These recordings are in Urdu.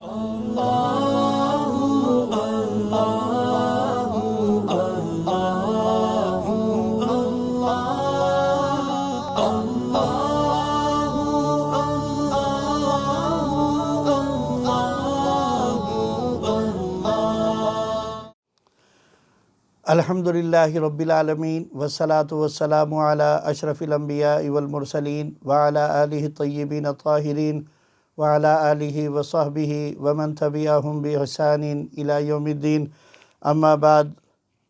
الحمدللہ رب العالمین والصلاة والسلام علی اشرف الانبیاء والمرسلین وعلی آلہ الطیبین الطاہرین وعلی آلہ وصحبہ ومن تبعہم بإحسان الی یوم الدین اما بعد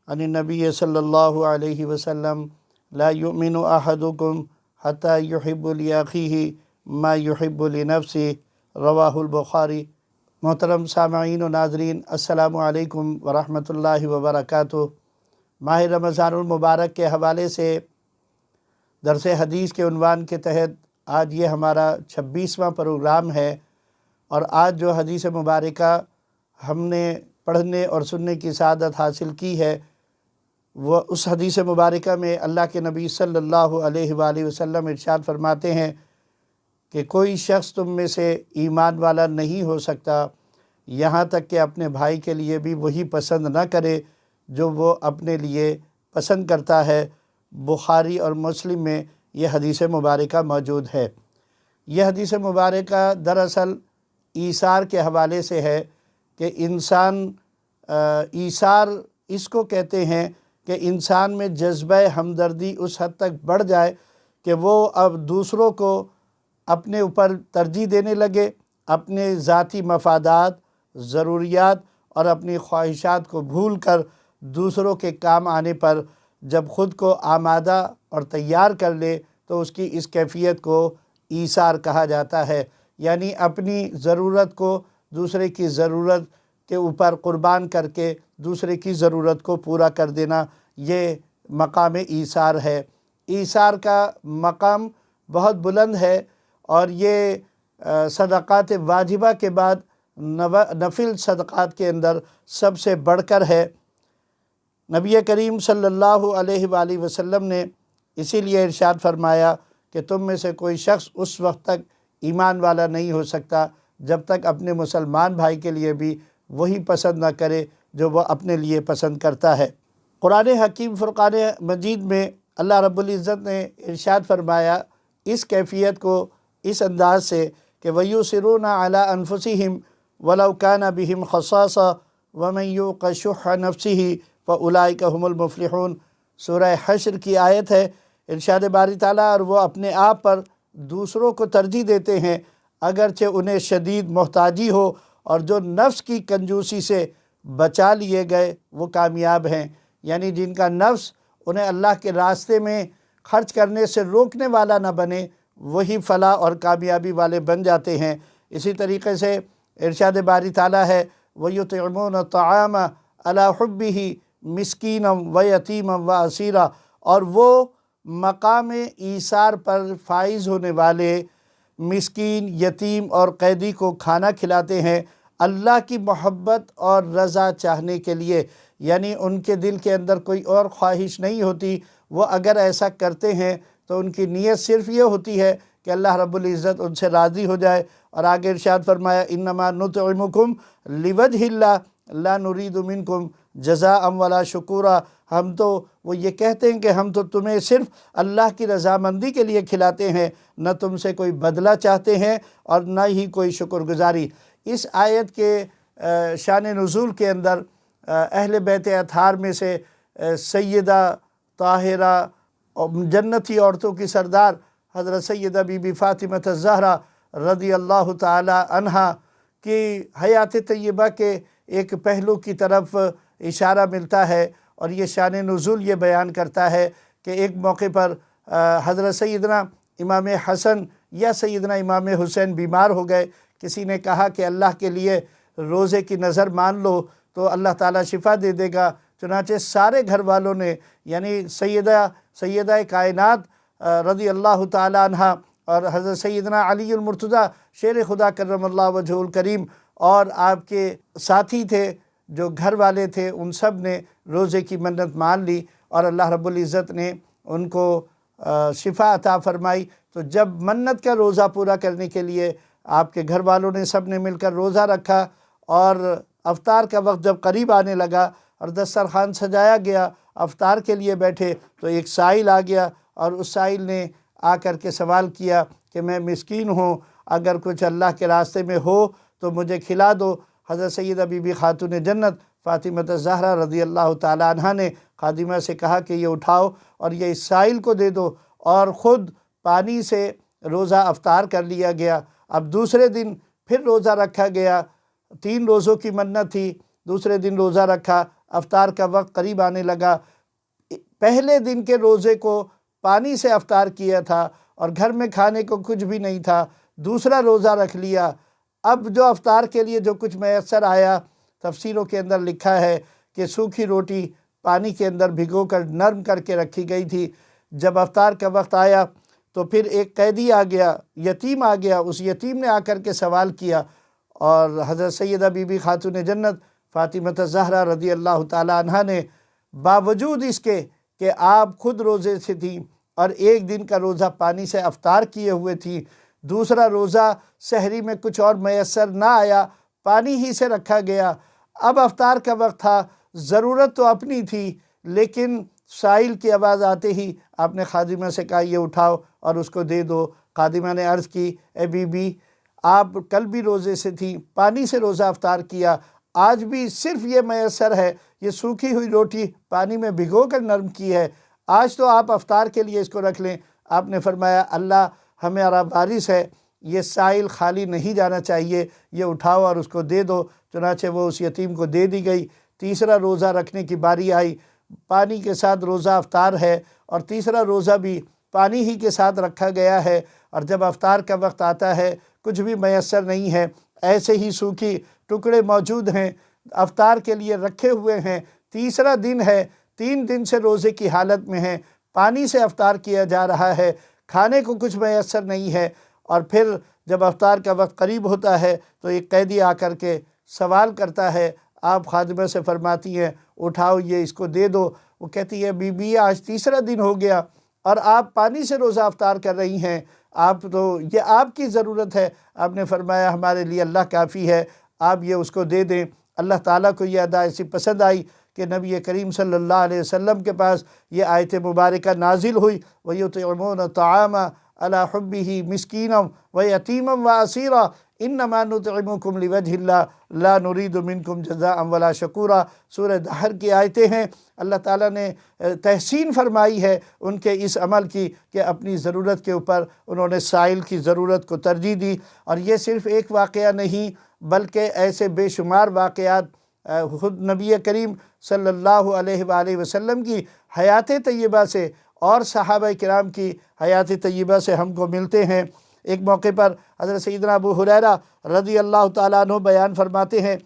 عن النبی صلی اللہ علیہ وسلم لا یؤمن احدکم حتی یحب لأخیہ ما یحب لنفسہ رواہ البخاری۔ محترم سامعین و ناظرین، السلام علیکم ورحمۃ اللہ وبرکاتہ۔ ماہ رمضان المبارک کے حوالے سے درس حدیث کے عنوان کے تحت آج یہ ہمارا 26واں پروگرام ہے، اور آج جو حدیث مبارکہ ہم نے پڑھنے اور سننے کی سعادت حاصل کی ہے، وہ اس حدیث مبارکہ میں اللہ کے نبی صلی اللہ علیہ وآلہ وسلم ارشاد فرماتے ہیں کہ کوئی شخص تم میں سے ایمان والا نہیں ہو سکتا یہاں تک کہ اپنے بھائی کے لیے بھی وہی پسند نہ کرے جو وہ اپنے لیے پسند کرتا ہے۔ بخاری اور مسلم میں یہ حدیث مبارکہ موجود ہے۔ یہ حدیث مبارکہ دراصل ایثار کے حوالے سے ہے کہ انسان ایثار اس کو کہتے ہیں کہ انسان میں جذبہ ہمدردی اس حد تک بڑھ جائے کہ وہ اب دوسروں کو اپنے اوپر ترجیح دینے لگے، اپنے ذاتی مفادات، ضروریات اور اپنی خواہشات کو بھول کر دوسروں کے کام آنے پر جب خود کو آمادہ اور تیار کر لے تو اس کی اس کیفیت کو ایثار کہا جاتا ہے، یعنی اپنی ضرورت کو دوسرے کی ضرورت کے اوپر قربان کر کے دوسرے کی ضرورت کو پورا کر دینا، یہ مقام ایثار ہے۔ ایثار کا مقام بہت بلند ہے، اور یہ صدقات واجبہ کے بعد نفل صدقات کے اندر سب سے بڑھ کر ہے۔ نبی کریم صلی اللہ علیہ وآلہ وسلم نے اسی لیے ارشاد فرمایا کہ تم میں سے کوئی شخص اس وقت تک ایمان والا نہیں ہو سکتا جب تک اپنے مسلمان بھائی کے لیے بھی وہی پسند نہ کرے جو وہ اپنے لیے پسند کرتا ہے۔ قرآن حکیم فرقان مجید میں اللہ رب العزت نے ارشاد فرمایا اس کیفیت کو اس انداز سے کہ وَيُؤْثِرُونَ عَلَىٰ أَنفُسِهِمْ وَلَوْ كَانَ بِهِمْ خَصَاصَةٌ وَمَن يُوقَ شُحَّ نَفْسِهِ فَأُولَٰئِكَ هُمُ الْمُفْلِحُونَ۔ سورہ حشر کی آیت ہے۔ ارشاد باری تعالیٰ، اور وہ اپنے آپ پر دوسروں کو ترجیح دیتے ہیں اگرچہ انہیں شدید محتاجی ہو، اور جو نفس کی کنجوسی سے بچا لیے گئے وہ کامیاب ہیں، یعنی جن کا نفس انہیں اللہ کے راستے میں خرچ کرنے سے روکنے والا نہ بنے وہی فلاح اور کامیابی والے بن جاتے ہیں۔ اسی طریقے سے ارشاد باری تعالیٰ ہے وَيُطْعِمُونَ الطَّعَامَ عَلَىٰ حُبِّهِ مِسْكِينًا وَيَتِيمًا وَأَسِيرًا، اور وہ مقام ایثار پر فائز ہونے والے مسکین، یتیم اور قیدی کو کھانا کھلاتے ہیں اللہ کی محبت اور رضا چاہنے کے لیے، یعنی ان کے دل کے اندر کوئی اور خواہش نہیں ہوتی۔ وہ اگر ایسا کرتے ہیں تو ان کی نیت صرف یہ ہوتی ہے کہ اللہ رب العزت ان سے راضی ہو جائے، اور آگے ارشاد فرمایا انما نطعمکم لوجہ اللہ لا نرید منکم جزاء ولا شکورا۔ ہم تو وہ یہ کہتے ہیں کہ ہم تو تمہیں صرف اللہ کی رضامندی کے لیے کھلاتے ہیں، نہ تم سے کوئی بدلہ چاہتے ہیں اور نہ ہی کوئی شکر گزاری۔ اس آیت کے شان نزول کے اندر اہل بیت اطہار میں سے سیدہ طاہرہ جنتی عورتوں کی سردار حضرت سیدہ بی بی فاطمہ الزہرا رضی اللہ تعالی عنہا کی حیات طیبہ کے ایک پہلو کی طرف اشارہ ملتا ہے، اور یہ شان نزول یہ بیان کرتا ہے کہ ایک موقع پر حضرت سیدنا امام حسن یا سیدنا امام حسین بیمار ہو گئے۔ کسی نے کہا کہ اللہ کے لیے روزے کی نظر مان لو تو اللہ تعالیٰ شفا دے دے گا، چنانچہ سارے گھر والوں نے، یعنی سیدہ کائنات رضی اللہ تعالی عنہ اور حضرت سیدنا علی المرتضیٰ شیر خدا کرم اللہ وجہہ الکریم اور آپ کے ساتھی تھے جو گھر والے تھے، ان سب نے روزے کی منت مان لی، اور اللہ رب العزت نے ان کو شفا عطا فرمائی۔ تو جب منت کا روزہ پورا کرنے کے لیے آپ کے گھر والوں نے سب نے مل کر روزہ رکھا، اور افطار کا وقت جب قریب آنے لگا اور دسترخوان سجایا گیا، افطار کے لیے بیٹھے تو ایک سائل آ گیا، اور اس سائل نے آ کر کے سوال کیا کہ میں مسکین ہوں، اگر کچھ اللہ کے راستے میں ہو تو مجھے کھلا دو۔ حضرت سیدہ بی بی خاتون جنت فاطمہ الزہرا رضی اللہ تعالیٰ عنہ نے خادمہ سے کہا کہ یہ اٹھاؤ اور یہ اس سائل کو دے دو، اور خود پانی سے روزہ افطار کر لیا گیا۔ اب دوسرے دن پھر روزہ رکھا گیا، 3 روزوں کی منت تھی، دوسرے دن روزہ رکھا، افطار کا وقت قریب آنے لگا۔ پہلے دن کے روزے کو پانی سے افطار کیا تھا اور گھر میں کھانے کو کچھ بھی نہیں تھا، دوسرا روزہ رکھ لیا۔ اب جو افطار کے لیے جو کچھ میسر آیا، تفسیروں کے اندر لکھا ہے کہ سوکھی روٹی پانی کے اندر بھگو کر نرم کر کے رکھی گئی تھی۔ جب افطار کا وقت آیا تو پھر ایک قیدی آ گیا، یتیم آ گیا، اس یتیم نے آ کر کے سوال کیا، اور حضرت سیدہ بی بی خاتون جنت فاطمہ الزہرا رضی اللہ تعالیٰ عنہ نے باوجود اس کے کہ آپ خود روزے سے تھیں اور ایک دن کا روزہ پانی سے افطار کیے ہوئے تھی، دوسرا روزہ سحری میں کچھ اور میسر نہ آیا، پانی ہی سے رکھا گیا، اب افطار کا وقت تھا، ضرورت تو اپنی تھی، لیکن سائل کی آواز آتے ہی آپ نے خادمہ سے کہا یہ اٹھاؤ اور اس کو دے دو۔ خادمہ نے عرض کی اے بی بی، آپ کل بھی روزے سے تھیں، پانی سے روزہ افطار کیا، آج بھی صرف یہ میسر ہے، یہ سوکھی ہوئی روٹی پانی میں بھگو کر نرم کی ہے، آج تو آپ افطار کے لیے اس کو رکھ لیں۔ آپ نے فرمایا اللہ ہمارا وارث ہے، یہ سائل خالی نہیں جانا چاہیے، یہ اٹھاؤ اور اس کو دے دو۔ چنانچہ وہ اس یتیم کو دے دی گئی۔ تیسرا روزہ رکھنے کی باری آئی، پانی کے ساتھ روزہ افطار ہے اور تیسرا روزہ بھی پانی ہی کے ساتھ رکھا گیا ہے، اور جب افطار کا وقت آتا ہے کچھ بھی میسر نہیں ہے، ایسے ہی سوکھی ٹکڑے موجود ہیں، افطار کے لیے رکھے ہوئے ہیں، تیسرا دن ہے، 3 دن سے روزے کی حالت میں ہیں، پانی سے افطار کیا جا رہا ہے، کھانے کو کچھ میسر نہیں ہے، اور پھر جب افطار کا وقت قریب ہوتا ہے تو ایک قیدی آ کر کے سوال کرتا ہے، آپ خادمہ سے فرماتی ہیں اٹھاؤ یہ اس کو دے دو۔ وہ کہتی ہے بی بی آج تیسرا دن ہو گیا اور آپ پانی سے روزہ افطار کر رہی ہیں، آپ تو یہ آپ کی ضرورت ہے۔ آپ نے فرمایا ہمارے لیے اللہ کافی ہے، آپ یہ اس کو دے دیں۔ اللہ تعالیٰ کو یہ ادا ایسی پسند آئی کہ نبی کریم صلی اللہ علیہ وسلم کے پاس یہ آیت مبارکہ نازل ہوئی، وَيُطْعِمُونَ الطَّعَامَ عَلَىٰ حُبِّهِ مِسْكِينًا وَيَتِيمًا وَأَسِيرًا انما نطعمکم لوجہ اللہ لا نرید منکم جزاء ولا شکورا۔ سورہ دہر کی آیتیں ہیں۔ اللہ تعالیٰ نے تحسین فرمائی ہے ان کے اس عمل کی کہ اپنی ضرورت کے اوپر انہوں نے سائل کی ضرورت کو ترجیح دی، اور یہ صرف ایک واقعہ نہیں بلکہ ایسے بے شمار واقعات خود نبی کریم صلی اللہ علیہ وآلہ وسلم کی حیات طیبہ سے اور صحابہ کرام کی حیات طیبہ سے ہم کو ملتے ہیں۔ ایک موقع پر حضرت سیدنا ابو ہریرہ رضی اللہ تعالیٰ عنہ بیان فرماتے ہیں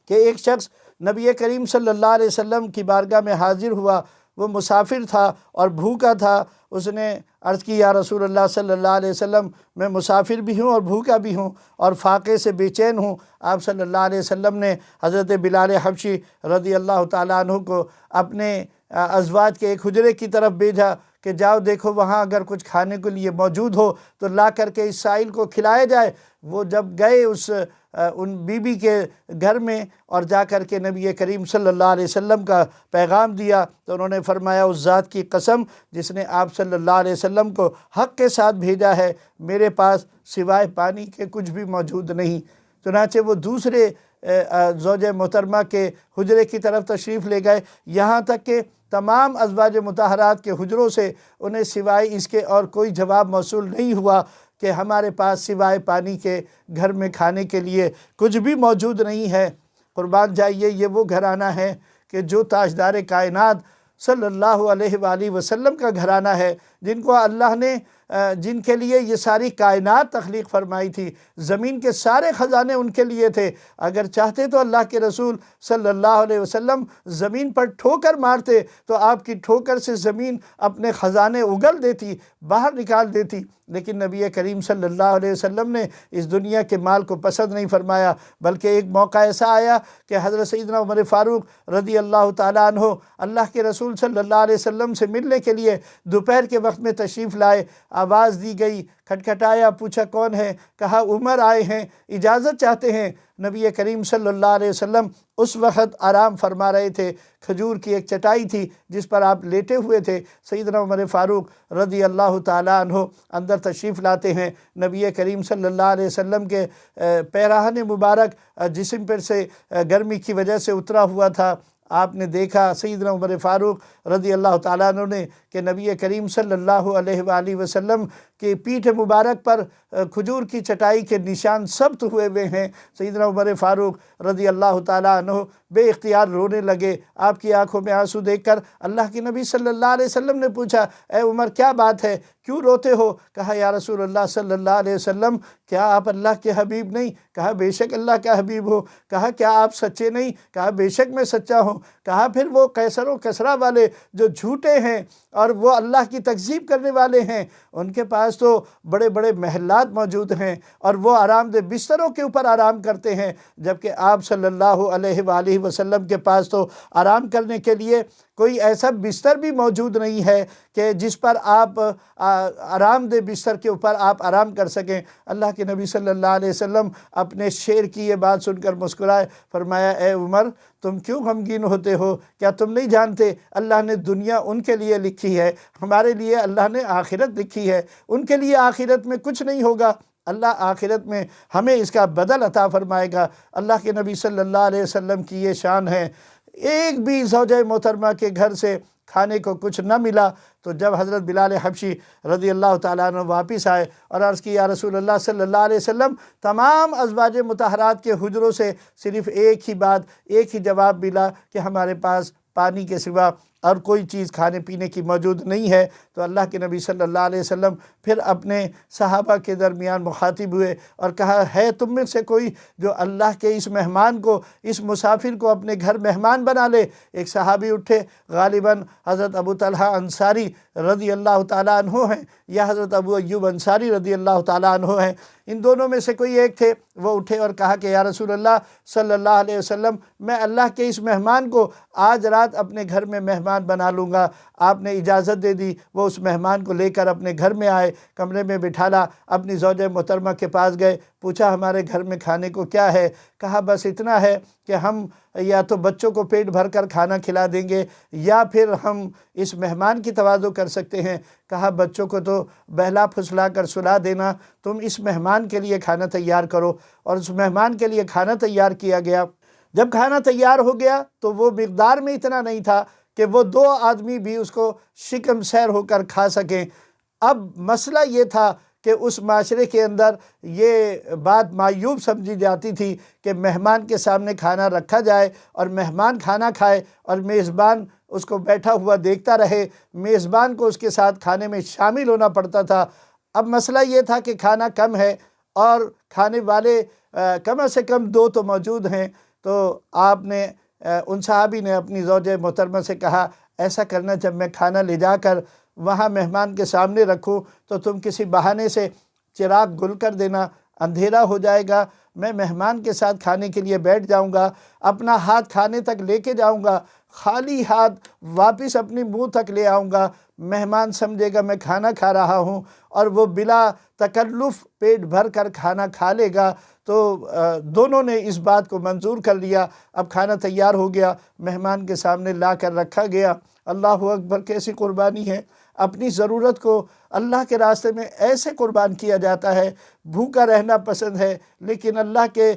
کہ ایک شخص نبی کریم صلی اللہ علیہ وسلم کی بارگاہ میں حاضر ہوا، وہ مسافر تھا اور بھوکا تھا۔ اس نے عرض کی یا رسول اللہ صلی اللہ علیہ وسلم، میں مسافر بھی ہوں اور بھوکا بھی ہوں اور فاقے سے بے چین ہوں۔ آپ صلی اللہ علیہ وسلم نے حضرت بلال حبشی رضی اللہ تعالیٰ عنہ کو اپنے ازواج کے ایک حجرے کی طرف بھیجا کہ جاؤ دیکھو وہاں اگر کچھ کھانے کے لیے موجود ہو تو لا کر کے اس سائل کو کھلایا جائے۔ وہ جب گئے ان بی بی کے گھر میں اور جا کر کے نبی کریم صلی اللہ علیہ وسلم کا پیغام دیا تو انہوں نے فرمایا اس ذات کی قسم جس نے آپ صلی اللہ علیہ وسلم کو حق کے ساتھ بھیجا ہے، میرے پاس سوائے پانی کے کچھ بھی موجود نہیں۔ چنانچہ وہ دوسرے زوجہ محترمہ کے حجرے کی طرف تشریف لے گئے، یہاں تک کہ تمام ازواج مطہرات کے حجروں سے انہیں سوائے اس کے اور کوئی جواب موصول نہیں ہوا کہ ہمارے پاس سوائے پانی کے گھر میں کھانے کے لیے کچھ بھی موجود نہیں ہے۔ قربان جائیے یہ وہ گھرانہ ہے کہ جو تاجدار کائنات صلی اللہ علیہ وآلہ وسلم کا گھرانہ ہے، جن کو اللہ نے جن کے لیے یہ ساری کائنات تخلیق فرمائی تھی، زمین کے سارے خزانے ان کے لیے تھے۔ اگر چاہتے تو اللہ کے رسول صلی اللہ علیہ وسلم زمین پر ٹھوکر مارتے تو آپ کی ٹھوکر سے زمین اپنے خزانے اگل دیتی، باہر نکال دیتی، لیکن نبی کریم صلی اللہ علیہ وسلم نے اس دنیا کے مال کو پسند نہیں فرمایا، بلکہ ایک موقع ایسا آیا کہ حضرت سیدنا عمر فاروق رضی اللہ تعالیٰ عنہ اللہ کے رسول صلی اللہ علیہ وسلم سے ملنے کے لیے دوپہر کے وقت میں تشریف لائے۔ آواز دی گئی، کھٹکھٹایا، پوچھا کون ہے؟ کہا عمر آئے ہیں، اجازت چاہتے ہیں۔ نبی کریم صلی اللہ علیہ وسلم اس وقت آرام فرما رہے تھے، کھجور کی ایک چٹائی تھی جس پر آپ لیٹے ہوئے تھے۔ سیدنا عمر فاروق رضی اللہ تعالیٰ عنہ اندر تشریف لاتے ہیں۔ نبی کریم صلی اللہ علیہ وسلم کے پیراہن مبارک جسم پر سے گرمی کی وجہ سے اترا ہوا تھا۔ آپ نے دیکھا سیدنا عمر فاروق رضی اللہ تعالیٰ عنہ نے کہ نبی کریم صلی اللہ علیہ وآلہ وسلم کی پیٹھ مبارک پر کھجور کی چٹائی کے نشان ثبت ہوئے ہیں۔ سیدنا عمر فاروق رضی اللہ تعالیٰ عنہ بے اختیار رونے لگے۔ آپ کی آنکھوں میں آنسو دیکھ کر اللہ کے نبی صلی اللہ علیہ وسلم نے پوچھا، اے عمر کیا بات ہے، کیوں روتے ہو؟ کہا یا رسول اللہ صلی اللہ علیہ وسلم، کیا آپ اللہ کے حبیب نہیں؟ کہا بے شک اللہ کا حبیب ہو۔ کہا کیا آپ سچے نہیں؟ کہا بے شک میں سچا ہوں۔ کہا پھر وہ قیصر و کسریٰ والے جو جھوٹے ہیں اور وہ اللہ کی تکذیب کرنے والے ہیں، ان کے پاس تو بڑے بڑے محلات موجود ہیں اور وہ آرام دہ بستروں کے اوپر آرام کرتے ہیں، جبکہ آپ صلی اللہ علیہ وآلہ وسلم کے پاس تو آرام کرنے کے لیے کوئی ایسا بستر بھی موجود نہیں ہے کہ جس پر آپ آرام دہ بستر کے اوپر آپ آرام کر سکیں۔ اللہ کے نبی صلی اللہ علیہ وسلم اپنے شعر کی یہ بات سن کر مسکرائے، فرمایا اے عمر تم کیوں غمگین ہوتے ہو؟ کیا تم نہیں جانتے اللہ نے دنیا ان کے لیے لکھی ہے، ہمارے لیے اللہ نے آخرت لکھی ہے۔ ان کے لیے آخرت میں کچھ نہیں ہوگا، اللہ آخرت میں ہمیں اس کا بدل عطا فرمائے گا۔ اللہ کے نبی صلی اللہ علیہ وسلم کی یہ شان ہے۔ ایک بھی زوجہ محترمہ کے گھر سے کھانے کو کچھ نہ ملا تو جب حضرت بلال حبشی رضی اللہ تعالیٰ عنہ واپس آئے اور عرض کی یا رسول اللہ صلی اللہ علیہ وسلم، تمام ازواج مطہرات کے حجروں سے صرف ایک ہی بات، ایک ہی جواب ملا کہ ہمارے پاس پانی کے سوا اور کوئی چیز کھانے پینے کی موجود نہیں ہے۔ تو اللہ کے نبی صلی اللہ علیہ وسلم پھر اپنے صحابہ کے درمیان مخاطب ہوئے اور کہا ہے تم میں سے کوئی جو اللہ کے اس مہمان کو، اس مسافر کو اپنے گھر مہمان بنا لے؟ ایک صحابی اٹھے، غالباً حضرت ابو طلحہ انصاری رضی اللہ تعالیٰ عنہ ہیں یا حضرت ابو ایوب انصاری رضی اللہ تعالیٰ عنہ ہیں، ان دونوں میں سے کوئی ایک تھے۔ وہ اٹھے اور کہا کہ یا رسول اللہ صلی اللہ علیہ وسلم، میں اللہ کے اس مہمان کو آج رات اپنے گھر میں مہمان بنا لوں گا۔ آپ نے اجازت دے دی، وہ اس مہمان کو لے کر اپنے گھر میں آئے، کمرے میں بٹھالا، اپنی زوجہ محترمہ کے پاس گئے، پوچھا ہمارے گھر میں کھانے کو کیا ہے؟ کہا بس اتنا ہے کہ ہم یا تو بچوں کو پیٹ بھر کر کھانا کھلا دیں گے یا پھر ہم اس مہمان کی تواضع کر سکتے ہیں۔ کہا بچوں کو تو بہلا پھسلا کر سلا دینا، تم اس مہمان کے لیے کھانا تیار کرو۔ اور اس مہمان کے لیے کھانا تیار کیا گیا۔ جب کھانا تیار ہو گیا تو وہ مقدار میں اتنا نہیں تھا کہ وہ 2 آدمی بھی اس کو شکم سیر ہو کر کھا سکیں۔ اب مسئلہ یہ تھا کہ اس معاشرے کے اندر یہ بات معیوب سمجھی جاتی تھی کہ مہمان کے سامنے کھانا رکھا جائے اور مہمان کھانا کھائے اور میزبان اس کو بیٹھا ہوا دیکھتا رہے، میزبان کو اس کے ساتھ کھانے میں شامل ہونا پڑتا تھا۔ اب مسئلہ یہ تھا کہ کھانا کم ہے اور کھانے والے کم سے کم 2 تو موجود ہیں، تو آپ نے ان صحابی نے اپنی زوجہ محترمہ سے کہا ایسا کرنا، جب میں کھانا لے جا کر وہاں مہمان کے سامنے رکھوں تو تم کسی بہانے سے چراغ گل کر دینا، اندھیرا ہو جائے گا، میں مہمان کے ساتھ کھانے کے لیے بیٹھ جاؤں گا، اپنا ہاتھ کھانے تک لے کے جاؤں گا، خالی ہاتھ واپس اپنی منہ تک لے آؤں گا، مہمان سمجھے گا میں کھانا کھا رہا ہوں اور وہ بلا تکلف پیٹ بھر کر کھانا کھا لے گا۔ تو دونوں نے اس بات کو منظور کر لیا۔ اب کھانا تیار ہو گیا، مہمان کے سامنے لا کر رکھا گیا۔ اللہ اکبر، کیسی قربانی ہے! اپنی ضرورت کو اللہ کے راستے میں ایسے قربان کیا جاتا ہے۔ بھوکا رہنا پسند ہے لیکن اللہ کے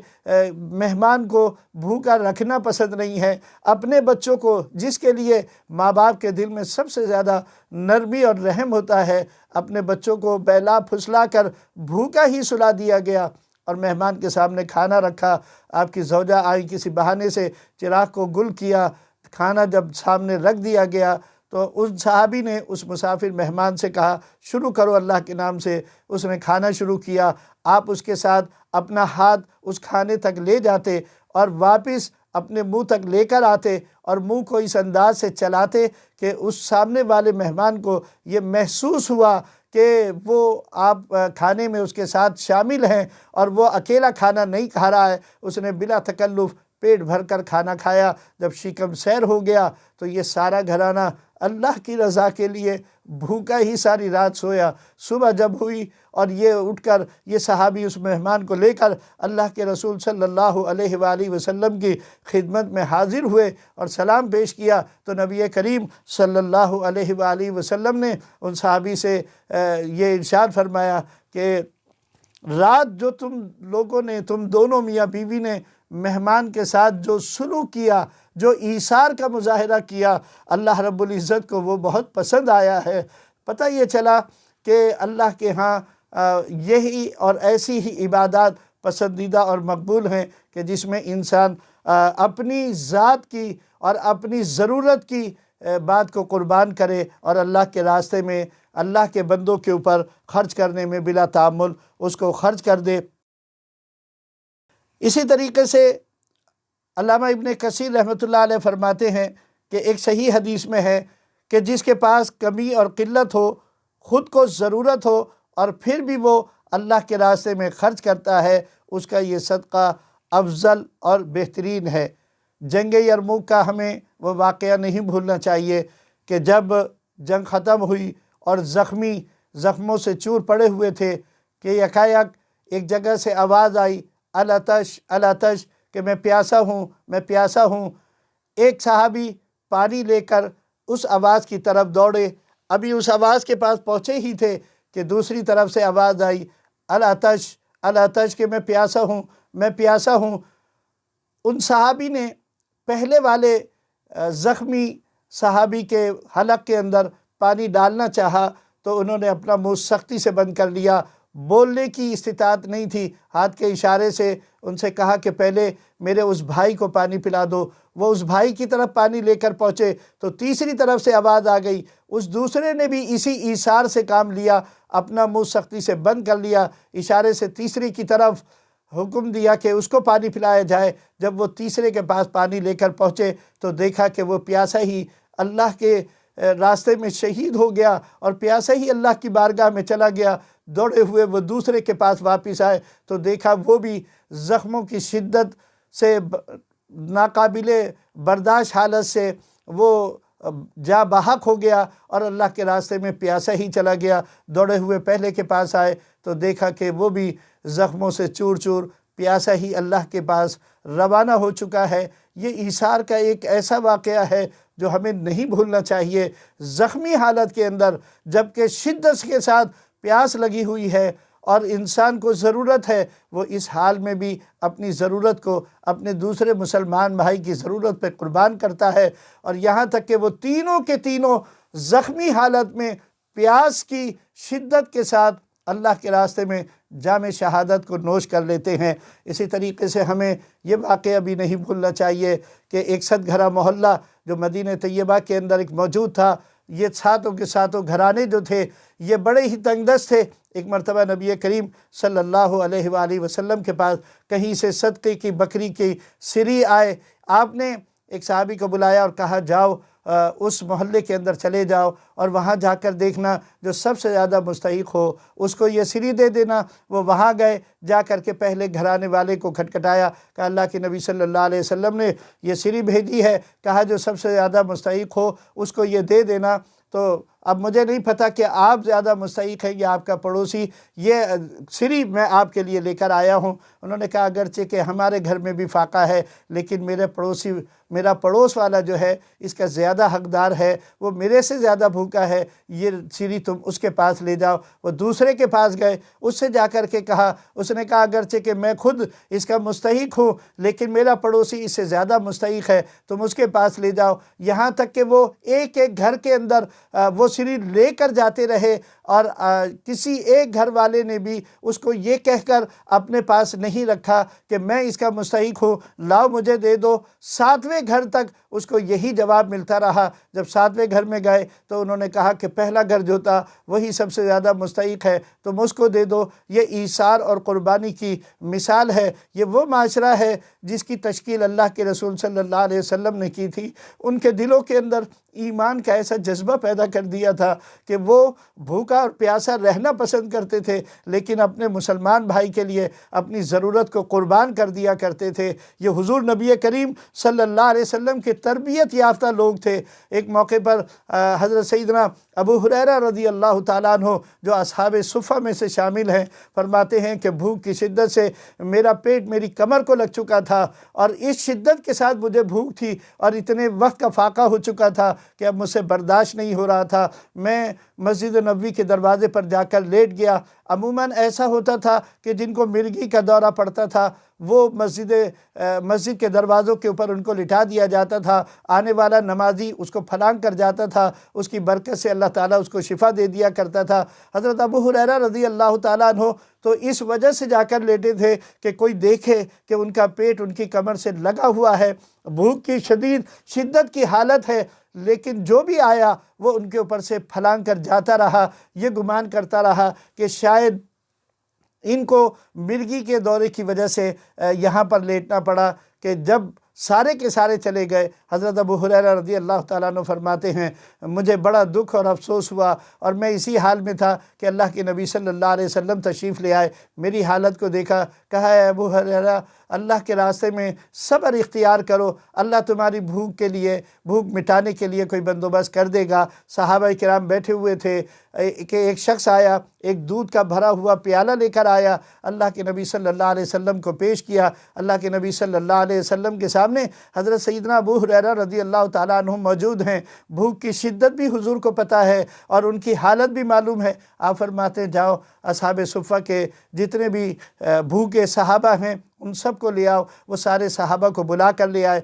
مہمان کو بھوکا رکھنا پسند نہیں ہے۔ اپنے بچوں کو، جس کے لیے ماں باپ کے دل میں سب سے زیادہ نرمی اور رحم ہوتا ہے، اپنے بچوں کو بہلا پھسلا کر بھوکا ہی سلا دیا گیا اور مہمان کے سامنے کھانا رکھا۔ آپ کی زوجہ آئی، کسی بہانے سے چراغ کو گل کیا، کھانا جب سامنے رکھ دیا گیا تو اس صحابی نے اس مسافر مہمان سے کہا شروع کرو اللہ کے نام سے۔ اس نے کھانا شروع کیا۔ آپ اس کے ساتھ اپنا ہاتھ اس کھانے تک لے جاتے اور واپس اپنے منہ تک لے کر آتے اور منہ کو اس انداز سے چلاتے کہ اس سامنے والے مہمان کو یہ محسوس ہوا کہ وہ آپ کھانے میں اس کے ساتھ شامل ہیں اور وہ اکیلا کھانا نہیں کھا رہا ہے۔ اس نے بلا تکلف پیٹ بھر کر کھانا کھایا۔ جب شکم سیر ہو گیا تو یہ سارا گھرانہ اللہ کی رضا کے لیے بھوکا ہی ساری رات سویا۔ صبح جب ہوئی اور یہ اٹھ کر یہ صحابی اس مہمان کو لے کر اللہ کے رسول صلی اللہ علیہ وآلہ وسلم کی خدمت میں حاضر ہوئے اور سلام پیش کیا، تو نبی کریم صلی اللہ علیہ وآلہ وسلم نے ان صحابی سے یہ ارشاد فرمایا کہ رات جو تم لوگوں نے، تم دونوں میاں بیوی نے مہمان کے ساتھ جو سلوک کیا، جو ایثار کا مظاہرہ کیا، اللہ رب العزت کو وہ بہت پسند آیا ہے۔ پتہ یہ چلا کہ اللہ کے ہاں یہی اور ایسی ہی عبادات پسندیدہ اور مقبول ہیں کہ جس میں انسان اپنی ذات کی اور اپنی ضرورت کی بات کو قربان کرے اور اللہ کے راستے میں اللہ کے بندوں کے اوپر خرچ کرنے میں بلا تعامل اس کو خرچ کر دے۔ اسی طریقے سے علامہ ابن کثیر رحمۃ اللہ علیہ فرماتے ہیں کہ ایک صحیح حدیث میں ہے کہ جس کے پاس کمی اور قلت ہو، خود کو ضرورت ہو اور پھر بھی وہ اللہ کے راستے میں خرچ کرتا ہے، اس کا یہ صدقہ افضل اور بہترین ہے۔ جنگ یرموک کا ہمیں وہ واقعہ نہیں بھولنا چاہیے کہ جب جنگ ختم ہوئی اور زخموں سے چور پڑے ہوئے تھے کہ یکایک ایک جگہ سے آواز آئی، العطش العطش، کہ میں پیاسا ہوں، میں پیاسا ہوں۔ ایک صحابی پانی لے کر اس آواز کی طرف دوڑے، ابھی اس آواز کے پاس پہنچے ہی تھے کہ دوسری طرف سے آواز آئی، العطش العطش، کہ میں پیاسا ہوں، میں پیاسا ہوں۔ ان صحابی نے پہلے والے زخمی صحابی کے حلق کے اندر پانی ڈالنا چاہا تو انہوں نے اپنا منہ سختی سے بند کر لیا، بولنے کی استطاعت نہیں تھی، ہاتھ کے اشارے سے ان سے کہا کہ پہلے میرے اس بھائی کو پانی پلا دو۔ وہ اس بھائی کی طرف پانی لے کر پہنچے تو تیسری طرف سے آواز آ گئی، اس دوسرے نے بھی اسی ایثار سے کام لیا، اپنا منہ سختی سے بند کر لیا، اشارے سے تیسری کی طرف حکم دیا کہ اس کو پانی پلایا جائے۔ جب وہ تیسرے کے پاس پانی لے کر پہنچے تو دیکھا کہ وہ پیاسا ہی اللہ کے راستے میں شہید ہو گیا اور پیاسا ہی اللہ کی بارگاہ میں چلا گیا۔ دوڑے ہوئے وہ دوسرے کے پاس واپس آئے تو دیکھا وہ بھی زخموں کی شدت سے ناقابل برداشت حالت سے وہ جاں بحق ہو گیا اور اللہ کے راستے میں پیاسا ہی چلا گیا۔ دوڑے ہوئے پہلے کے پاس آئے تو دیکھا کہ وہ بھی زخموں سے چور چور پیاسا ہی اللہ کے پاس روانہ ہو چکا ہے۔ یہ ایثار کا ایک ایسا واقعہ ہے جو ہمیں نہیں بھولنا چاہیے۔ زخمی حالت کے اندر جبکہ شدت کے ساتھ پیاس لگی ہوئی ہے اور انسان کو ضرورت ہے، وہ اس حال میں بھی اپنی ضرورت کو اپنے دوسرے مسلمان بھائی کی ضرورت پہ قربان کرتا ہے، اور یہاں تک کہ وہ تینوں کے تینوں زخمی حالت میں پیاس کی شدت کے ساتھ اللہ کے راستے میں جام شہادت کو نوش کر لیتے ہیں۔ اسی طریقے سے ہمیں یہ واقعہ بھی نہیں بھولنا چاہیے کہ ایک 100 گھرہ محلہ جو مدینہ طیبہ کے اندر ایک موجود تھا، یہ ساتوں کے ساتوں گھرانے جو تھے یہ بڑے ہی تنگ دست تھے۔ ایک مرتبہ نبی کریم صلی اللہ علیہ وآلہ وسلم کے پاس کہیں سے صدقے کی بکری کی سری آئے، آپ نے ایک صحابی کو بلایا اور کہا جاؤ اس محلے کے اندر چلے جاؤ اور وہاں جا کر دیکھنا جو سب سے زیادہ مستحق ہو اس کو یہ سری دے دینا۔ وہ وہاں گئے، جا کر کے پہلے گھرانے والے کو کھٹکھٹایا، کہا اللہ کے نبی صلی اللہ علیہ وسلم نے یہ سری بھیجی ہے، کہا جو سب سے زیادہ مستحق ہو اس کو یہ دے دینا۔ تو اب مجھے نہیں پتہ کہ آپ زیادہ مستحق ہیں یا آپ کا پڑوسی، یہ سری میں آپ کے لیے لے کر آیا ہوں۔ انہوں نے کہا اگرچہ کہ ہمارے گھر میں بھی فاقہ ہے لیکن میرا پڑوس والا جو ہے اس کا زیادہ حقدار ہے، وہ میرے سے زیادہ بھوکا ہے، یہ سری تم اس کے پاس لے جاؤ۔ وہ دوسرے کے پاس گئے، اس سے جا کر کے کہا، اس نے کہا اگرچہ کہ میں خود اس کا مستحق ہوں لیکن میرا پڑوسی اس سے زیادہ مستحق ہے، تم اس کے پاس لے جاؤ۔ یہاں تک کہ وہ ایک ایک گھر کے اندر وہ سری لے کر جاتے رہے اور کسی ایک گھر والے نے بھی اس کو یہ کہہ کر اپنے پاس نہیں رکھا کہ میں اس کا مستحق ہوں، لاؤ مجھے دے دو۔ 7ویں گھر تک اس کو یہی جواب ملتا رہا۔ جب 7ویں گھر میں گئے تو انہوں نے کہا کہ پہلا گھر جو تھا وہی سب سے زیادہ مستحق ہے، تم اس کو دے دو۔ یہ ایثار اور قربانی کی مثال ہے۔ یہ وہ معاشرہ ہے جس کی تشکیل اللہ کے رسول صلی اللہ علیہ وسلم نے کی تھی۔ ان کے دلوں کے اندر ایمان کا ایسا جذبہ پیدا کر دیا تھا کہ وہ بھوکا اور پیاسا رہنا پسند کرتے تھے، لیکن اپنے مسلمان بھائی کے لیے اپنی ضرورت کو قربان کر دیا کرتے تھے۔ یہ حضور نبی کریم صلی اللہ علیہ وسلم کے تربیت یافتہ لوگ تھے۔ ایک موقع پر حضرت سیدنا ابو ہریرہ رضی اللہ تعالیٰ عنہ جو اصحاب صفہ میں سے شامل ہیں، فرماتے ہیں کہ بھوک کی شدت سے میرا پیٹ میری کمر کو لگ چکا تھا، اور اس شدت کے ساتھ مجھے بھوک تھی اور اتنے وقت کا فاقہ ہو چکا تھا کہ اب مجھ سے برداشت نہیں ہو رہا تھا۔ میں مسجد نبوی کے دروازے پر جا کر لیٹ گیا۔ عموماً ایسا ہوتا تھا کہ جن کو مرگی کا دورہ پڑتا تھا وہ مسجد کے دروازوں کے اوپر ان کو لٹا دیا جاتا تھا، آنے والا نمازی اس کو پھلانگ کر جاتا تھا، اس کی برکت سے اللہ تعالیٰ اس کو شفا دے دیا کرتا تھا۔ حضرت ابو ہریرہ رضی اللہ تعالیٰ عنہ تو اس وجہ سے جا کر لیٹے تھے کہ کوئی دیکھے کہ ان کا پیٹ ان کی کمر سے لگا ہوا ہے، بھوک کی شدت کی حالت ہے، لیکن جو بھی آیا وہ ان کے اوپر سے پھلانگ کر جاتا رہا۔ یہ گمان کرتا رہا کہ شاید ان کو مرگی کے دورے کی وجہ سے یہاں پر لیٹنا پڑا، کہ جب سارے کے سارے چلے گئے، حضرت ابو ہریرہ رضی اللہ تعالیٰ عنہ فرماتے ہیں مجھے بڑا دکھ اور افسوس ہوا، اور میں اسی حال میں تھا کہ اللہ کے نبی صلی اللہ علیہ وسلم تشریف لے آئے، میری حالت کو دیکھا، کہا اے ابو ہریرہ اللہ کے راستے میں صبر اختیار کرو، اللہ تمہاری بھوک مٹانے کے لیے کوئی بندوبست کر دے گا۔ صحابہ کرام بیٹھے ہوئے تھے کہ ایک شخص آیا، ایک دودھ کا بھرا ہوا پیالہ لے کر آیا، اللہ کے نبی صلی اللہ علیہ وسلم کو پیش کیا۔ اللہ کے نبی صلی اللہ علیہ وسلم کے سامنے حضرت سیدنا ابو ہریرہ رضی اللہ تعالیٰ عنہ موجود ہیں۔ بھوک کی شدت بھی حضور کو پتہ ہے اور ان کی حالت بھی معلوم ہے۔ آپ فرماتے ہیں جاؤ اصحاب صفہ کے جتنے بھی بھوکے صحابہ ہیں ان سب کو لے آؤ۔ وہ سارے صحابہ کو بلا کر لے آئے،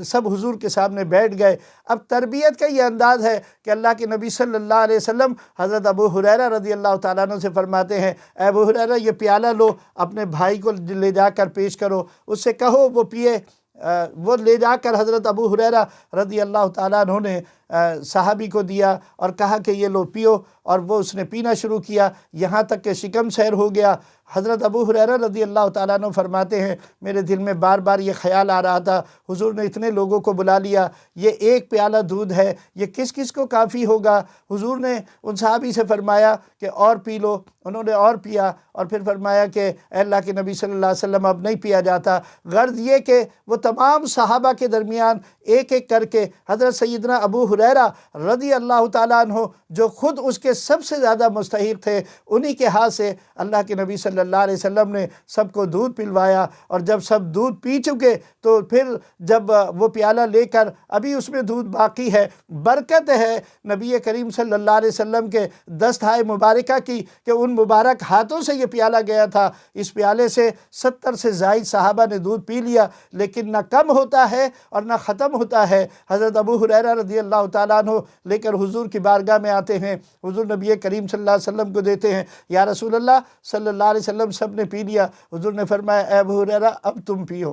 سب حضور کے سامنے بیٹھ گئے۔ اب تربیت کا یہ انداز ہے کہ اللہ کے نبی صلی اللہ علیہ وسلم حضرت ابو ہریرہ رضی اللہ تعالیٰ عنہ سے فرماتے ہیں اے ابو ہریرہ یہ پیالہ لو، اپنے بھائی کو لے جا کر پیش کرو، اس سے کہو وہ پیے۔ وہ لے جا کر حضرت ابو ہریرہ رضی اللہ تعالیٰ عنہ نے صحابی کو دیا اور کہا کہ یہ لو پیو، اور وہ اس نے پینا شروع کیا، یہاں تک کہ شکم سیر ہو گیا۔ حضرت ابو ہریرہ رضی اللہ تعالیٰ عنہ فرماتے ہیں میرے دل میں بار بار یہ خیال آ رہا تھا حضور نے اتنے لوگوں کو بلا لیا، یہ ایک پیالہ دودھ ہے، یہ کس کس کو کافی ہوگا؟ حضور نے ان صحابی سے فرمایا کہ اور پی لو، انہوں نے اور پیا، اور پھر فرمایا کہ اے اللہ کے نبی صلی اللہ علیہ وسلم اب نہیں پیا جاتا۔ غرض یہ کہ وہ تمام صحابہ کے درمیان ایک ایک کر کے حضرت سیدنا ابو ہریرہ رضی اللہ تعالیٰ عنہ جو خود اس کے سب سے زیادہ مستحق تھے، انہی کے ہاتھ سے اللہ کے نبی صلی اللہ علیہ وسلم نے سب کو دودھ پلوایا، اور جب سب دودھ پی چکے تو پھر جب وہ پیالہ لے کر ابھی اس میں دودھ باقی ہے، برکت ہے نبی کریم صلی اللہ علیہ وسلم کے دستہائے مبارکہ کی کہ ان مبارک ہاتھوں سے یہ پیالہ گیا تھا۔ اس پیالے سے 70 سے زائد صحابہ نے دودھ پی لیا، لیکن نہ کم ہوتا ہے اور نہ ختم ہوتا ہے۔ حضرت ابو ہریرہ رضی اللہ تعالیٰ عنہ لے کر حضور کی بارگاہ میں آتے ہیں، حضور نبی کریم صلی اللہ علیہ وسلم کو دیتے ہیں، یا رسول اللہ صلی اللہ علیہ وسلم سب نے پی لیا۔ حضور نے فرمایا اے ابو ہریرہ اب تم پیو۔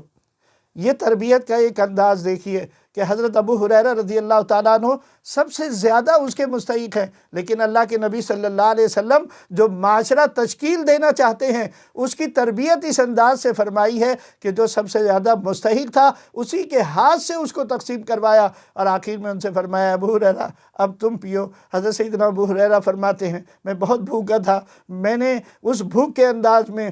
یہ تربیت کا ایک انداز دیکھیے کہ حضرت ابو ہریرہ رضی اللہ تعالیٰ عنہ سب سے زیادہ اس کے مستحق ہیں، لیکن اللہ کے نبی صلی اللہ علیہ وسلم جو معاشرہ تشکیل دینا چاہتے ہیں اس کی تربیت اس انداز سے فرمائی ہے کہ جو سب سے زیادہ مستحق تھا اسی کے ہاتھ سے اس کو تقسیم کروایا، اور آخر میں ان سے فرمایا ابو ہریرہ اب تم پیو۔ حضرت سیدنا ابو ہریرہ فرماتے ہیں میں بہت بھوکا تھا، میں نے اس بھوک کے انداز میں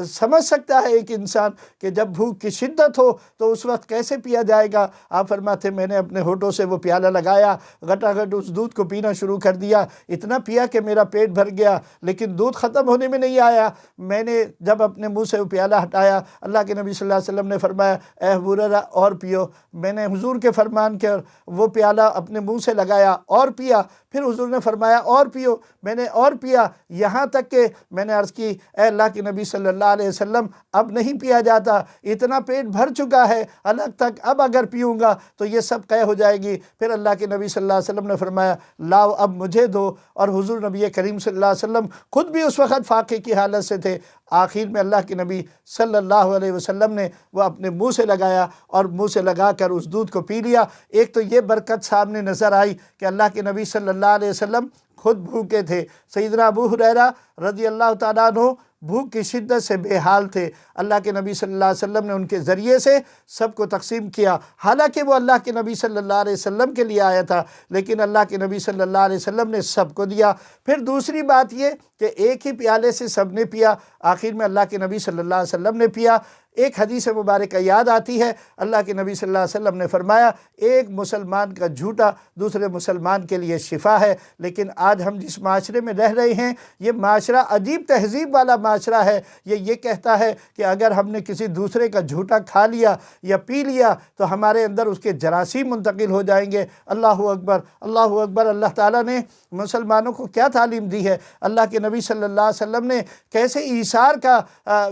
سمجھ سکتا ہے ایک انسان کہ جب بھوک کی شدت ہو تو اس وقت کیسے پیا جائے گا۔ آپ فرماتے میں نے اپنے ہونٹوں سے وہ پیالہ لگایا، گھٹا گھٹ اس دودھ کو پینا شروع کر دیا، اتنا پیا کہ میرا پیٹ بھر گیا، لیکن دودھ ختم ہونے میں نہیں آیا۔ میں نے جب اپنے منہ سے وہ پیالہ ہٹایا، اللہ کے نبی صلی اللہ علیہ وسلم نے فرمایا اے ابو ہریرہ اور پیو۔ میں نے حضور کے فرمان کے وہ پیالہ اپنے منہ سے لگایا اور پیا، پھر حضور نے فرمایا اور پیو، میں نے اور پیا، یہاں تک کہ میں نے عرض کی اے اللہ کے نبی صلی اللہ علیہ وسلم اب نہیں پیا جاتا، اتنا پیٹ بھر چکا ہے، الگ تک اب اگر پیوں گا تو یہ سب قے ہو جائے گی۔ پھر اللہ کے نبی صلی اللہ علیہ وسلم نے فرمایا لاؤ اب مجھے دو، اور حضور نبی کریم صلی اللہ علیہ وسلم خود بھی اس وقت فاقے کی حالت سے تھے۔ آخر میں اللہ کے نبی صلی اللہ علیہ وسلم نے وہ اپنے منہ سے لگایا اور منہ سے لگا کر اس دودھ کو پی لیا۔ ایک تو یہ برکت سامنے نظر آئی کہ اللہ کے نبی صلی اللہ علیہ وسلم خود بھوکے تھے، سیدنا ابو ہریرہ رضی اللہ تعالیٰ عنہ بھوک کی شدت سے بے حال تھے، اللہ کے نبی صلی اللہ علیہ وسلم نے ان کے ذریعے سے سب کو تقسیم کیا، حالانکہ وہ اللہ کے نبی صلی اللہ علیہ وسلم کے لیے آیا تھا، لیکن اللہ کے نبی صلی اللہ علیہ وسلم نے سب کو دیا۔ پھر دوسری بات یہ کہ ایک ہی پیالے سے سب نے پیا، آخر میں اللہ کے نبی صلی اللہ علیہ وسلم نے پیا۔ ایک حدیث مبارکہ یاد آتی ہے، اللہ کے نبی صلی اللہ علیہ وسلم نے فرمایا ایک مسلمان کا جھوٹا دوسرے مسلمان کے لیے شفا ہے۔ لیکن آج ہم جس معاشرے میں رہ رہے ہیں، یہ معاشرہ عجیب تہذیب والا معاشرہ ہے، یہ کہتا ہے کہ اگر ہم نے کسی دوسرے کا جھوٹا کھا لیا یا پی لیا تو ہمارے اندر اس کے جراثیم منتقل ہو جائیں گے۔ اللہ اکبر، اللہ اکبر۔ اللہ تعالیٰ نے مسلمانوں کو کیا تعلیم دی ہے، اللہ کے نبی صلی اللہ علیہ وسلم نے کیسے ایثار کا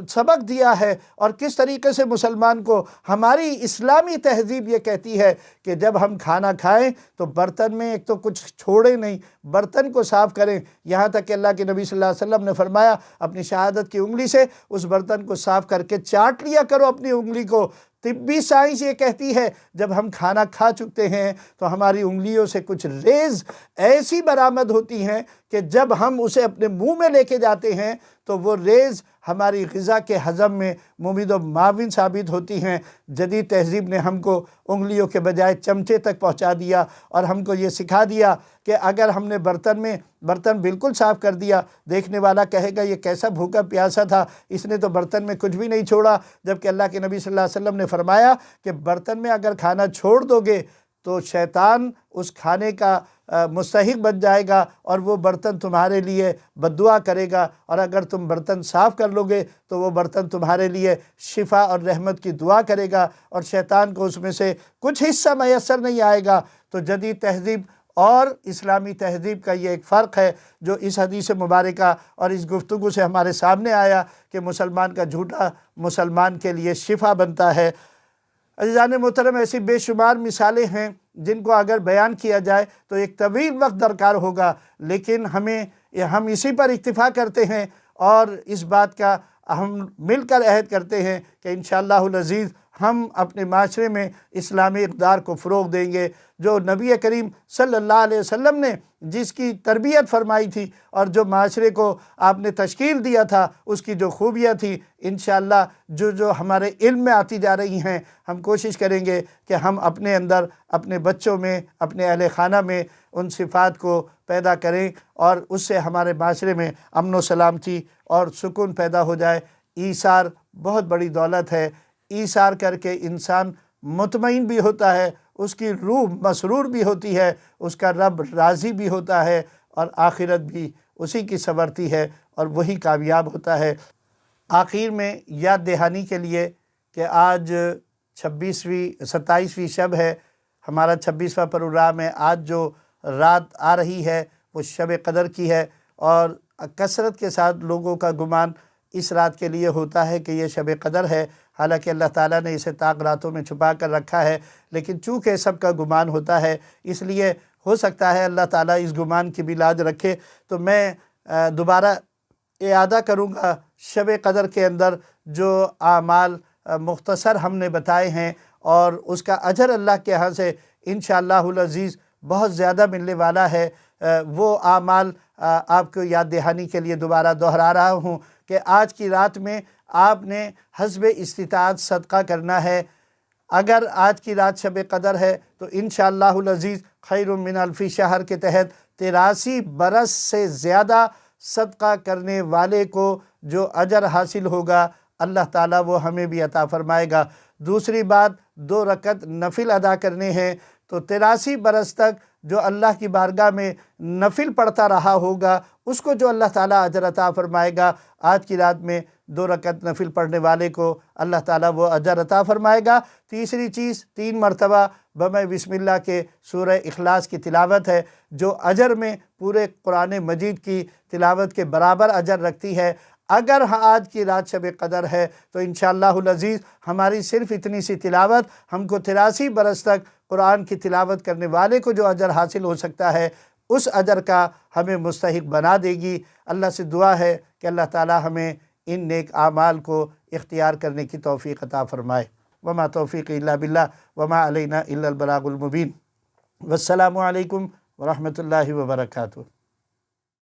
سبق دیا ہے، اور کس طریقے سے مسلمان کو ہماری اسلامی تہذیب یہ کہتی ہے کہ جب ہم کھانا کھائیں تو برتن میں ایک تو کچھ چھوڑیں نہیں، برتن کو صاف کریں، یہاں تک کہ اللہ کے نبی صلی اللہ علیہ وسلم نے فرمایا اپنی شہادت کی انگلی سے اس برتن کو صاف کر کے چاٹ لیا کرو اپنی انگلی کو۔ طبی سائنس یہ کہتی ہے جب ہم کھانا کھا چکتے ہیں تو ہماری انگلیوں سے کچھ ریز ایسی برآمد ہوتی ہیں کہ جب ہم اسے اپنے منہ میں لے کے جاتے ہیں تو وہ ریز ہماری غذا کے ہضم میں مفید و معاون ثابت ہوتی ہیں۔ جدید تہذیب نے ہم کو انگلیوں کے بجائے چمچے تک پہنچا دیا، اور ہم کو یہ سکھا دیا کہ اگر ہم نے برتن بالکل صاف کر دیا، دیکھنے والا کہے گا یہ کیسا بھوکا پیاسا تھا، اس نے تو برتن میں کچھ بھی نہیں چھوڑا، جبکہ اللہ کے نبی صلی اللہ علیہ وسلم نے فرمایا کہ برتن میں اگر کھانا چھوڑ دو گے تو شیطان اس کھانے کا مستحق بن جائے گا اور وہ برتن تمہارے لیے بد دعا کرے گا، اور اگر تم برتن صاف کر لو گے تو وہ برتن تمہارے لیے شفا اور رحمت کی دعا کرے گا، اور شیطان کو اس میں سے کچھ حصہ میسر نہیں آئے گا۔ تو جدید تہذیب اور اسلامی تہذیب کا یہ ایک فرق ہے جو اس حدیث مبارکہ اور اس گفتگو سے ہمارے سامنے آیا کہ مسلمان کا جھوٹا مسلمان کے لیے شفا بنتا ہے۔ عزیزان محترم، ایسی بے شمار مثالیں ہیں جن کو اگر بیان کیا جائے تو ایک طویل وقت درکار ہوگا، لیکن ہم اسی پر اکتفا کرتے ہیں اور اس بات کا ہم مل کر عہد کرتے ہیں کہ انشاءاللہ العزیز ہم اپنے معاشرے میں اسلامی اقدار کو فروغ دیں گے۔ جو نبی کریم صلی اللہ علیہ وسلم نے جس کی تربیت فرمائی تھی اور جو معاشرے کو آپ نے تشکیل دیا تھا، اس کی جو خوبیاں تھیں، انشاءاللہ جو ہمارے علم میں آتی جا رہی ہیں، ہم کوشش کریں گے کہ ہم اپنے اندر، اپنے بچوں میں، اپنے اہل خانہ میں ان صفات کو پیدا کریں، اور اس سے ہمارے معاشرے میں امن و سلامتی اور سکون پیدا ہو جائے۔ ایثار بہت بڑی دولت ہے، ایثار کر کے انسان مطمئن بھی ہوتا ہے، اس کی روح مسرور بھی ہوتی ہے، اس کا رب راضی بھی ہوتا ہے، اور آخرت بھی اسی کی سنورتی ہے اور وہی کامیاب ہوتا ہے۔ آخر میں یاد دہانی کے لیے کہ آج 27ویں شب ہے، ہمارا 26واں پروگرام ہے۔ آج جو رات آ رہی ہے وہ شب قدر کی ہے، اور کثرت کے ساتھ لوگوں کا گمان اس رات کے لیے ہوتا ہے کہ یہ شب قدر ہے، حالانکہ اللہ تعالیٰ نے اسے طاق راتوں میں چھپا کر رکھا ہے، لیکن چونکہ سب کا گمان ہوتا ہے اس لیے ہو سکتا ہے اللہ تعالیٰ اس گمان کی بھی لاج رکھے۔ تو میں دوبارہ اعادہ کروں گا، شب قدر کے اندر جو اعمال مختصر ہم نے بتائے ہیں اور اس کا اجر اللہ کے ہاں سے انشاءاللہ العزیز بہت زیادہ ملنے والا ہے، وہ اعمال آپ کو یاد دہانی کے لیے دوبارہ دہرا رہا ہوں کہ آج کی رات میں آپ نے حسب استطاعت صدقہ کرنا ہے۔ اگر آج کی رات شب قدر ہے تو انشاءاللہ العزیز خیر من الف شہر کے تحت 83 برس سے زیادہ صدقہ کرنے والے کو جو اجر حاصل ہوگا اللہ تعالیٰ وہ ہمیں بھی عطا فرمائے گا۔ دوسری بات، 2 رکعت نفل ادا کرنے ہیں، تو 83 برس تک جو اللہ کی بارگاہ میں نفل پڑھتا رہا ہوگا اس کو جو اللہ تعالیٰ اجر عطا فرمائے گا، آج کی رات میں 2 رکعت نفل پڑھنے والے کو اللہ تعالیٰ وہ اجر عطا فرمائے گا۔ تیسری چیز، 3 مرتبہ بمِ بسم اللہ کے سورہ اخلاص کی تلاوت ہے، جو اجر میں پورے قرآن مجید کی تلاوت کے برابر اجر رکھتی ہے۔ اگر آج کی رات شب قدر ہے تو انشاءاللہ العزیز ہماری صرف اتنی سی تلاوت ہم کو 83 برس تک قرآن کی تلاوت کرنے والے کو جو اجر حاصل ہو سکتا ہے اس اجر کا ہمیں مستحق بنا دے گی۔ اللہ سے دعا ہے کہ اللہ تعالی ہمیں ان نیک اعمال کو اختیار کرنے کی توفیق عطا فرمائے۔ وما توفیق الا باللہ وما علینا الا البلاغ المبین۔ والسلام علیکم ورحمۃ اللہ وبرکاتہ۔